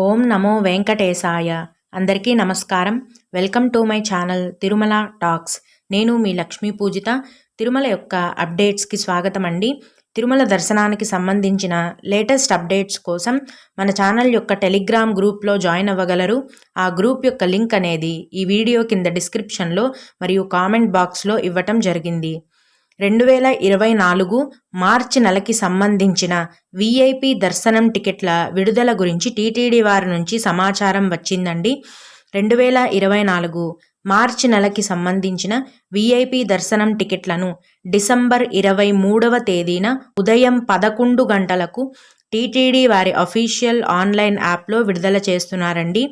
ఓం నమో వెంకటేశాయ. అందరికీ నమస్కారం. Welcome to my channel Tirumala talks. నేను మీ లక్ష్మీ పూజిత. తిరుమల యొక్క అప్డేట్స్కి స్వాగతం అండి. తిరుమల దర్శనానికి సంబంధించిన లేటెస్ట్ అప్డేట్స్ కోసం మన ఛానల్ యొక్క టెలిగ్రామ్ గ్రూప్లో జాయిన్ అవ్వగలరు. ఆ గ్రూప్ యొక్క లింక్ అనేది ఈ వీడియో కింద డిస్క్రిప్షన్లో మరియు కామెంట్ బాక్స్లో ఇవ్వటం జరిగింది. 2024 మార్చి నెలకి సంబంధించిన విఐపి దర్శనం టికెట్ల విడుదల గురించి టీటీడీ వారి నుంచి సమాచారం వచ్చిందండి. 2024 మార్చి నెలకి సంబంధించిన విఐపి దర్శనం టికెట్లను డిసెంబర్ 23వ తేదీన ఉదయం 11 గంటలకు టీటీడీ వారి అఫీషియల్ ఆన్లైన్ యాప్లో విడుదల చేస్తున్నారండి.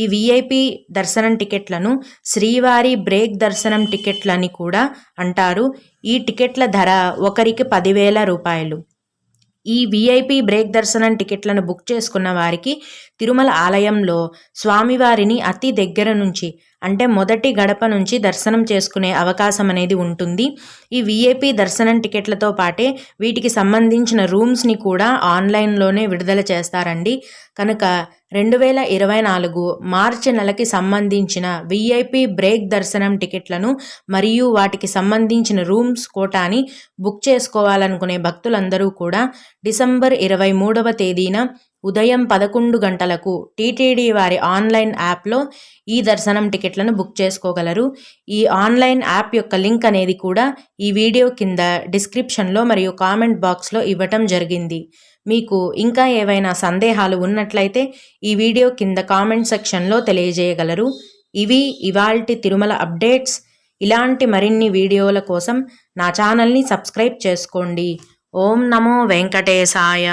ఈ విఐపి దర్శనం టికెట్లను శ్రీవారి బ్రేక్ దర్శనం టికెట్లని కూడా అంటారు. ఈ టికెట్ల ధర ఒకరికి 10,000 రూపాయలు. ఈ విఐపి బ్రేక్ దర్శనం టికెట్లను బుక్ చేసుకున్న వారికి తిరుమల ఆలయంలో స్వామివారిని అతి దగ్గర నుంచి అంటే మొదటి గడప నుంచి దర్శనం చేసుకునే అవకాశం అనేది ఉంటుంది. ఈ విఐపి దర్శనం టికెట్లతో పాటే వీటికి సంబంధించిన రూమ్స్ని కూడా ఆన్లైన్లోనే విడుదల చేస్తారండి. కనుక 2024 మార్చి నెలకి సంబంధించిన విఐపి బ్రేక్ దర్శనం టికెట్లను మరియు వాటికి సంబంధించిన రూమ్స్ కోటాని బుక్ చేసుకోవాలనుకునే భక్తులందరూ కూడా డిసెంబర్ 23వ తేదీన ఉదయం 11 గంటలకు టీటీడీ వారి ఆన్లైన్ యాప్లో ఈ దర్శనం టికెట్లను బుక్ చేసుకోగలరు. ఈ ఆన్లైన్ యాప్ యొక్క లింక్ అనేది కూడా ఈ వీడియో కింద డిస్క్రిప్షన్లో మరియు కామెంట్ బాక్స్లో ఇవ్వటం జరిగింది. మీకు ఇంకా ఏవైనా సందేహాలు ఉన్నట్లయితే ఈ వీడియో కింద కామెంట్ సెక్షన్లో తెలియజేయగలరు. ఇవి ఇవాల్టి తిరుమల అప్డేట్స్. ఇలాంటి మరిన్ని వీడియోల కోసం నా ఛానల్ని సబ్స్క్రైబ్ చేసుకోండి. ఓం నమో వెంకటేశాయ.